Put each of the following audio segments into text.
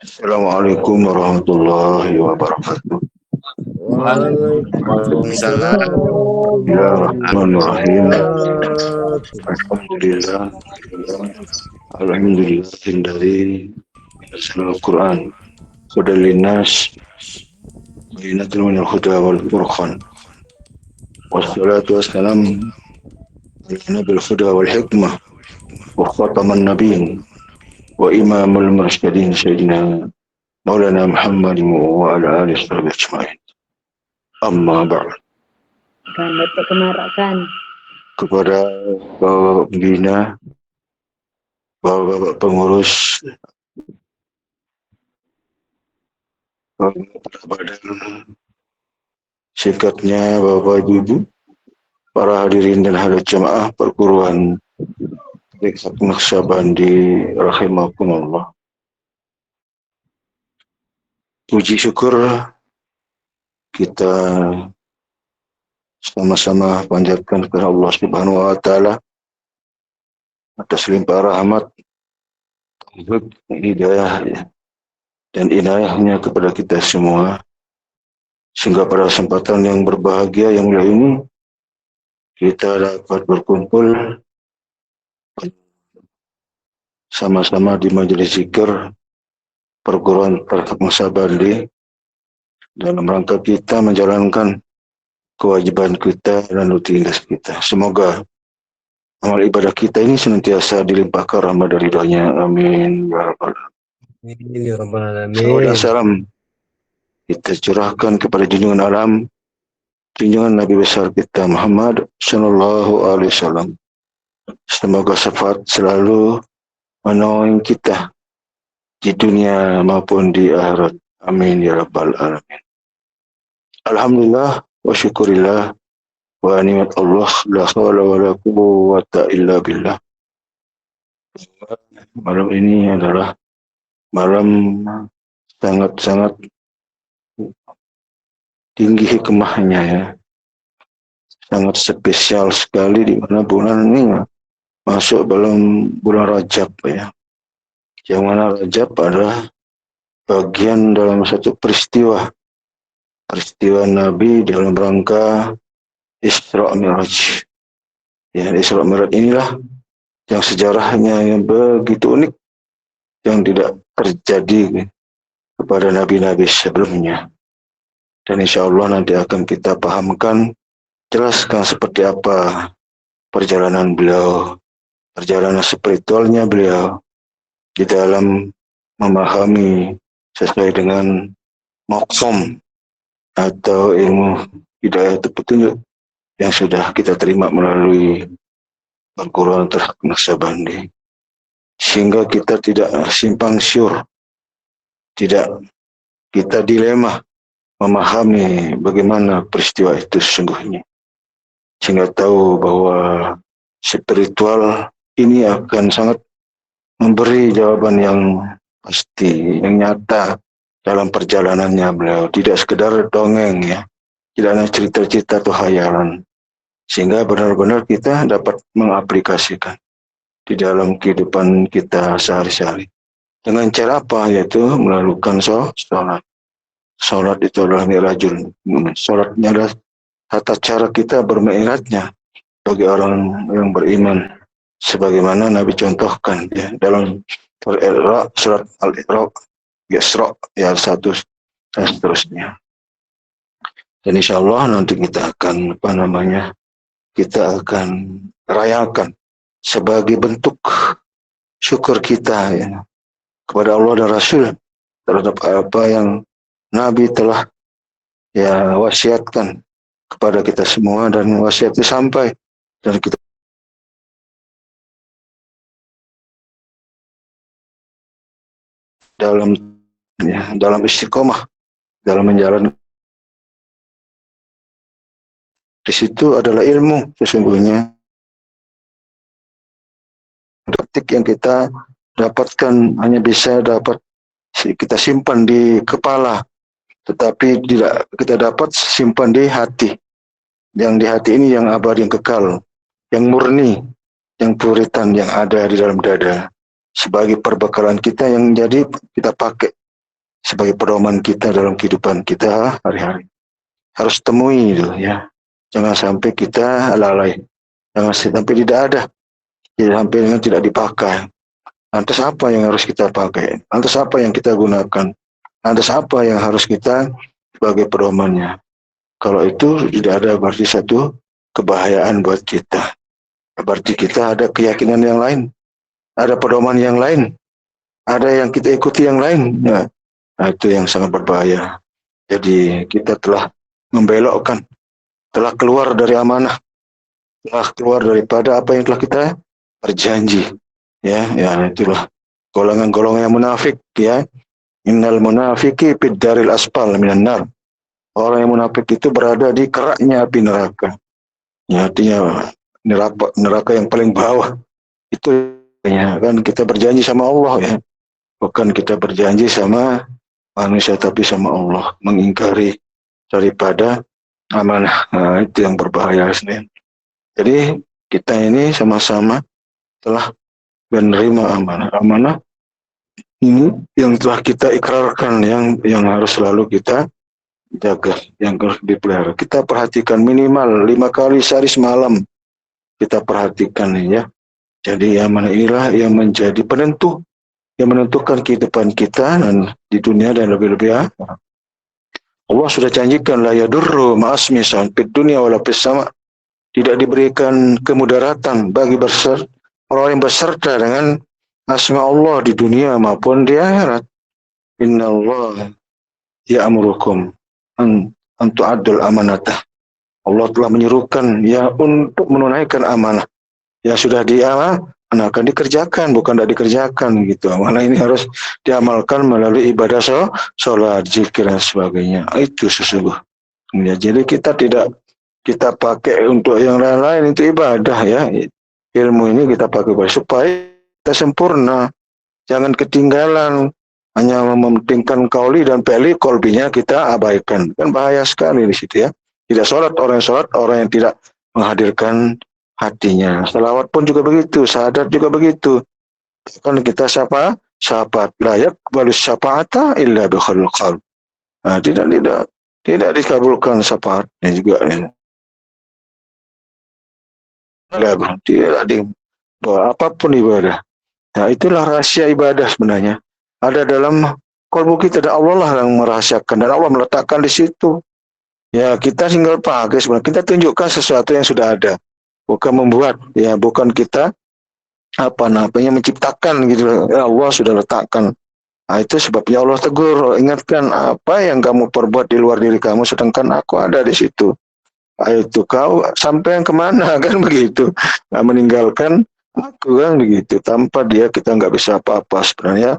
Assalamualaikum warahmatullahi wabarakatuh. Waalaikumsalam warahmatullahi Bismillahirrahmanirrahim. wabarakatuh. Alhamdulillah. Alhamdulillahilladzi anzala al-Qur'an hudan linnas bayyinatin minal huda wal furqan. Wassalatu wassalamu ala nabil huda wal hikmah wa khataman nabiyyin wa imamul mursalin sayyidina Maulana Muhammadin wa ala alihi ajma'in. Amma ba'd. Kan betul kemarakan. Kepada Bapak Pembina, Bapak Pengurus, Bapak Badan, sikatnya Bapak Ibu, para hadirin dan hadirat jemaah perguruan Dekat Naqsyabandi rahimakumullah. Puji syukur kita sama-sama panjatkan kepada Allah Subhanahu wa taala atas limpah rahmat, hidayah dan inayahnya kepada kita semua, sehingga pada kesempatan yang berbahagia yang mulia ini kita dapat berkumpul sama-sama di majelis zikir perguruan Tarkat Naqsyabandi dalam rangka kita menjalankan kewajiban kita dan rutinitas kita. Semoga amal ibadah kita ini senantiasa dilimpahkan rahmat dari ridhonya. Amin. Ya Rabbal Alamin. Salawat dan salam kita curahkan kepada junjungan alam, junjungan Nabi besar kita Muhammad Sallallahu Alaihi Wasallam. Semoga syafaat selalu menolong kita di dunia maupun di akhirat. Amin ya Rabbal Alamin. Alhamdulillah wa syukurillah wa ni'mat Allah la hawla wa la quwwata illa billah. Malam ini adalah malam sangat-sangat tinggi hikmahnya ya. Sangat spesial sekali di mana bulan ini masuk dalam bulan Rajab ya. Yang mana Rajab adalah bagian dalam satu peristiwa Nabi dalam rangka Isra Mi'raj. Ya, Isra Mi'raj inilah yang sejarahnya yang begitu unik, yang tidak terjadi kepada nabi-nabi sebelumnya. Dan insya Allah nanti akan kita pahamkan, jelaskan seperti apa perjalanan beliau, perjalanan spiritualnya beliau di dalam memahami sesuai dengan maqsam atau ilmu hidayah atau petunjuk yang sudah kita terima melalui perguruan Tarkat Naqsyabandi, sehingga kita tidak simpang siur, tidak kita dilema memahami bagaimana peristiwa itu sesungguhnya, sehingga tahu bahwa spiritual ini akan sangat memberi jawaban yang pasti, yang nyata dalam perjalanannya beliau, tidak sekedar dongeng ya, tidak hanya cerita-cerita atau hayalan, sehingga benar-benar kita dapat mengaplikasikan di dalam kehidupan kita sehari-hari. Dengan cara apa? Yaitu melakukan sholat. Sholat itu adalah mi'rajul. Sholatnya adalah tata cara kita bermi'rajnya bagi orang yang beriman, sebagaimana Nabi contohkan ya, dalam surat Al-Iqra, Yasra, ya 1 dan seterusnya. Dan insya Allah nanti kita akan kita akan rayakan sebagai bentuk syukur kita ya, kepada Allah dan Rasul terhadap apa yang Nabi telah ya wasiatkan kepada kita semua, dan wasiat itu sampai dan kita dalam istiqomah dalam menjalani. Di situ adalah ilmu sesungguhnya. Praktik yang kita dapatkan hanya bisa kita simpan di kepala, tetapi tidak kita dapat simpan di hati. Yang di hati ini yang abadi, yang kekal, yang murni, yang puritan, yang ada di dalam dada, sebagai perbekalan kita yang jadi kita pakai sebagai pedoman kita dalam kehidupan kita hari-hari. Harus temui itu ya. Jangan sampai kita lalai. Jangan sampai tidak ada. Jangan sampai tidak dipakai. Lantas apa yang harus kita pakai? Lantas apa yang kita gunakan? Lantas apa yang harus kita sebagai pedomannya? Kalau itu tidak ada berarti satu kebahayaan buat kita. Berarti kita ada keyakinan yang lain. Ada pedoman yang lain. Ada yang kita ikuti yang lain. Nah, itu yang sangat berbahaya. Jadi kita telah membelokkan, telah keluar dari amanah, telah keluar daripada apa yang telah kita berjanji. Ya, itulah golongan-golongan yang munafik. Ya, innal munafiki fid daril asfal minan nar. Orang yang munafik itu berada di keraknya api neraka. Ya, artinya neraka yang paling bawah. Itu ya, kan kita berjanji sama Allah ya. Bukan kita berjanji sama manusia tapi sama Allah, mengingkari daripada amanah. Nah, itu yang berbahaya sebenarnya. Jadi kita ini sama-sama telah menerima amanah. Amanah ini yang telah kita ikrarkan, yang harus selalu kita jaga, yang harus dipelihara. Kita perhatikan minimal 5 kali sehari semalam. Kita perhatikan ya. Jadi amanah inilah yang menjadi penentu, yang menentukan kehidupan kita dan di dunia dan lebih-lebih ya. Allah sudah janjikan la yadurru ma'asmi fid dunya wala fis sama. Tidak diberikan kemudaratan bagi orang yang berserta dengan asma Allah di dunia maupun di akhirat. Innallaha ya'murukum an tu'addul amanatah. Allah telah menyuruhkan ya untuk menunaikan amanah. Ya sudah akan dikerjakan, bukan tidak dikerjakan gitu. Amanah ini harus diamalkan melalui ibadah sholat, zikir dan sebagainya. Itu sesungguhnya. Jadi kita tidak kita pakai untuk yang lain-lain, itu ibadah ya. Ilmu ini kita pakai supaya kita sempurna. Jangan ketinggalan hanya mementingkan kauli dan peli, kolbinya kita abaikan. Kan bahaya sekali di situ ya. Tidak sholat, orang yang tidak menghadirkan hatinya. Salawat pun juga begitu, syahadat juga begitu. Kan kita syafaat layak balus syafaata illa bi khairil qalb. Nah, tidak dikabulkan syafaatnya juga. Tidak apapun ibadah. Nah, itulah rahasia ibadah sebenarnya. Ada dalam kalbu kita, dan Allah lah yang merahasiakan, dan Allah meletakkan di situ. Ya, kita tinggal pakai sebenarnya. Kita tunjukkan sesuatu yang sudah ada. Bukan membuat, ya, bukan kita menciptakan gitu. Ya, Allah sudah letakkan. Nah, itu sebabnya Allah tegur, ingatkan apa yang kamu perbuat di luar diri kamu, sedangkan aku ada di situ. Itu kau sampai yang kemana kan begitu. Nah, meninggalkan aku kan begitu. Tanpa dia kita nggak bisa apa-apa sebenarnya.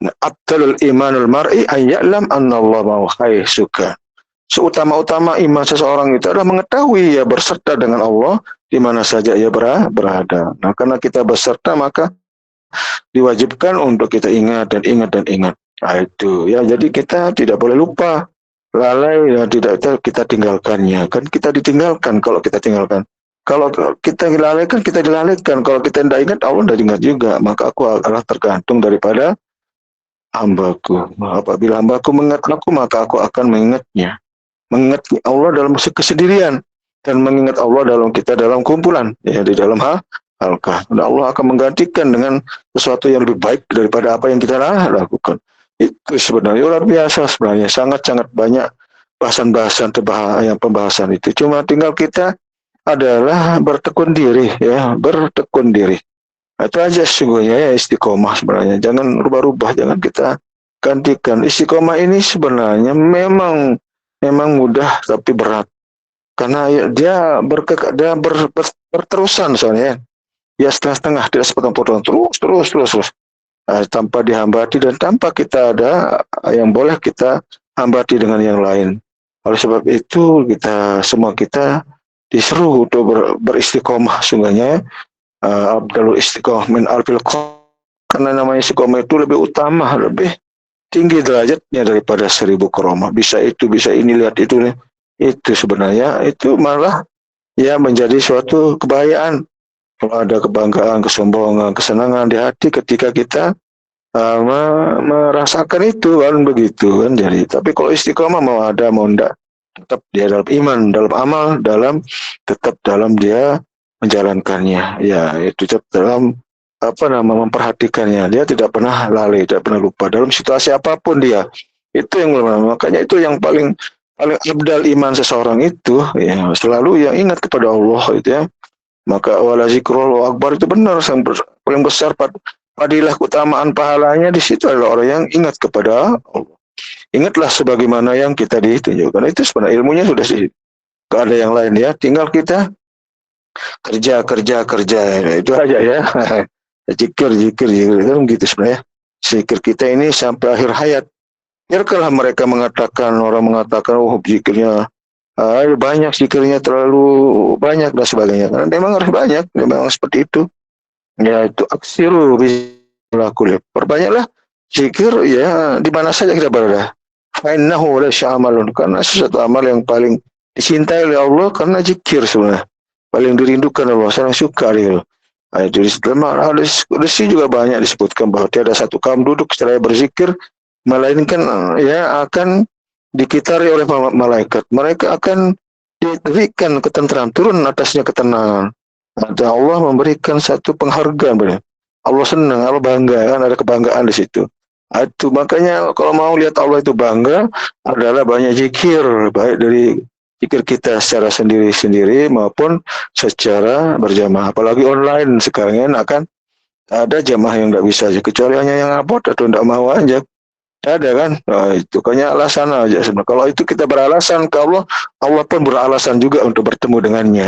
Nah, abdalul imanul mar'i ayya'lam anna Allah mau khair suka. Seutama-utama iman seseorang itu adalah mengetahui ya berserta dengan Allah di mana saja ia berada. Nah, karena kita berserta maka diwajibkan untuk kita ingat dan ingat dan ingat. Nah, itu ya, jadi kita tidak boleh lupa, lalai ya, tidak kita tinggalkannya. Kan kita ditinggalkan kalau kita tinggalkan. Kalau kita lalaikan, kita dilalaikan. Kalau kita tidak ingat, Allah tidak ingat juga. Maka aku adalah tergantung daripada hambaku. Apabila hambaku mengingat aku, maka aku akan mengingatnya. Mengingat Allah dalam kesendirian dan mengingat Allah dalam kumpulan ya, di dalam halqah. Dan Allah akan menggantikan dengan sesuatu yang lebih baik daripada apa yang kita lakukan. Itu sebenarnya luar biasa sebenarnya, sangat-sangat banyak bahasan-bahasan pembahasan itu. Cuma tinggal kita adalah bertekun diri ya, bertekun diri. Itu aja sesungguhnya ya, istiqomah sebenarnya. Jangan rubah-rubah, jangan kita gantikan. Istiqomah ini sebenarnya memang mudah tapi berat. Karena dia berterusan soalnya. Ya setengah-setengah, tidak sepotong-potong, terus. Tanpa dihambati dan tanpa kita ada yang boleh kita hambati dengan yang lain. Oleh sebab itu semua kita diseru untuk beristiqomah sungguhnya. Abdul istiqomah min alfil qom. Karena namanya istiqomah itu lebih utama, lebih tinggi derajatnya daripada 1000 karomah. Bisa itu, bisa ini, lihat itu. Itu sebenarnya, itu malah ya menjadi suatu kebahayaan. Kalau ada kebanggaan, kesombongan, kesenangan di hati ketika kita merasakan itu kan begitu kan. Jadi tapi kalau istiqomah mau ada mau enggak, tetap dia dalam iman, dalam amal, tetap dalam dia menjalankannya. Ya, itu tetap dalam memperhatikannya. Dia tidak pernah lalai, tidak pernah lupa dalam situasi apapun dia. Itu yang makanya itu yang paling paling abdal iman seseorang itu ya selalu yang ingat kepada Allah itu ya. Maka wala zikrullah akbar itu benar yang paling besar padilah keutamaan pahalanya di situ adalah orang yang ingat kepada Allah. Ingatlah sebagaimana yang kita ditunjukkan. Itu sebenarnya ilmunya sudah sih. Gak ada yang lain ya. Tinggal kita kerja. Itu aja ya. Zikir kan gitu sebenarnya. Zikir kita ini sampai akhir hayat. Biarkanlah mereka orang mengatakan oh zikirnya banyak, zikirnya terlalu banyak dan sebagainya. Karena memang harus banyak, memang seperti itu. Ya itu aksiru bilakulih. Perbanyaklah zikir ya di mana saja kita berada. Fa'innahu la sya'amalun. Karena sesuatu amal yang paling dicintai oleh Allah karena zikir sebenarnya. Paling dirindukan Allah, sangat suka dia. Di dalam hadis qudsi juga banyak disebutkan bahwa tiada satu kaum duduk secara berzikir melainkan ya akan dikitari oleh malaikat. Mereka akan diberikan ketenteran, turun atasnya ketenangan. Dan Allah memberikan satu penghargaan pada Allah, senang, Allah bangga, kan ada kebanggaan di situ. Itu makanya kalau mau lihat Allah itu bangga adalah banyak zikir, baik dari zikir kita secara sendiri-sendiri maupun secara berjamaah. Apalagi online sekarang ini akan ada jamaah yang tidak bisa, kecuali hanya yang abot atau tidak mau aja. Ada kan? Nah, itu kayaknya alasan aja sebenarnya. Kalau itu kita beralasan ke Allah, Allah pun beralasan juga untuk bertemu dengannya.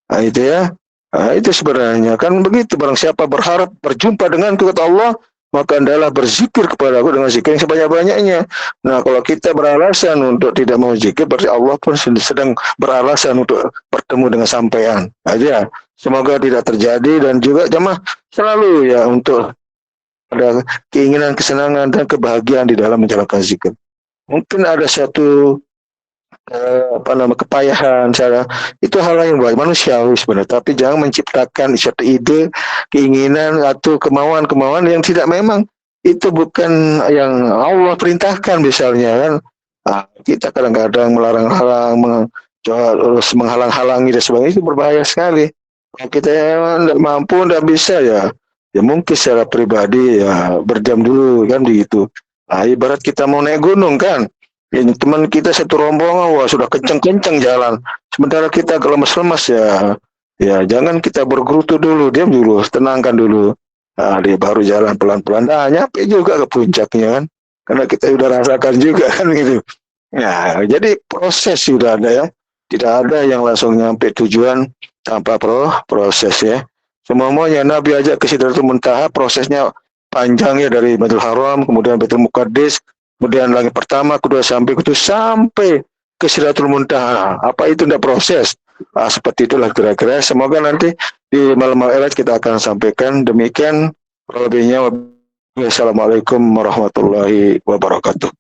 Nah, itu ya. Nah, itu sebenarnya kan begitu. Barang siapa berharap berjumpa denganku kata Allah, maka hendaklah berzikir kepada aku dengan zikir yang sebanyak-banyaknya. Nah, kalau kita beralasan untuk tidak mau zikir, berarti Allah pun sedang beralasan untuk bertemu dengan sampean. Aja. Semoga tidak terjadi dan juga jemaah selalu ya untuk ada keinginan, kesenangan dan kebahagiaan di dalam menjalankan zikir. Mungkin ada satu kepayahan cara itu hal yang baik manusiawi sebenarnya, tapi jangan menciptakan satu ide, keinginan atau kemauan yang tidak memang itu bukan yang Allah perintahkan misalnya kan. Nah, kita kadang-kadang melarang-larang, terus menghalang-halangi dan sebagainya, itu berbahaya sekali. Kalau kita tidak mampu, tidak bisa ya mungkin secara pribadi ya berdiam dulu kan begitu. Nah, ibarat kita mau naik gunung kan, ya, teman kita satu rombongan wah sudah kenceng-kenceng jalan, sementara kita kalau lemas-lemas ya jangan kita bergerutu dulu, diam dulu, tenangkan dulu. Nah, dia baru jalan pelan-pelan, nyampe juga ke puncaknya kan, karena kita sudah rasakan juga kan gitu. Ya, jadi proses sudah ada ya, tidak ada yang langsung nyampe tujuan tanpa proses ya. Semuanya Nabi ajak ke Sidratul Muntaha, prosesnya panjang ya, dari Baitul Haram, kemudian Baitul Muqaddis, kemudian langit pertama, kedua sampai ke Sidratul Muntaha. Apa itu tidak proses? Nah, seperti itulah kira-kira. Semoga nanti di malam Ma'raj kita akan sampaikan demikian. Lebihnya, wassalamualaikum warahmatullahi wabarakatuh.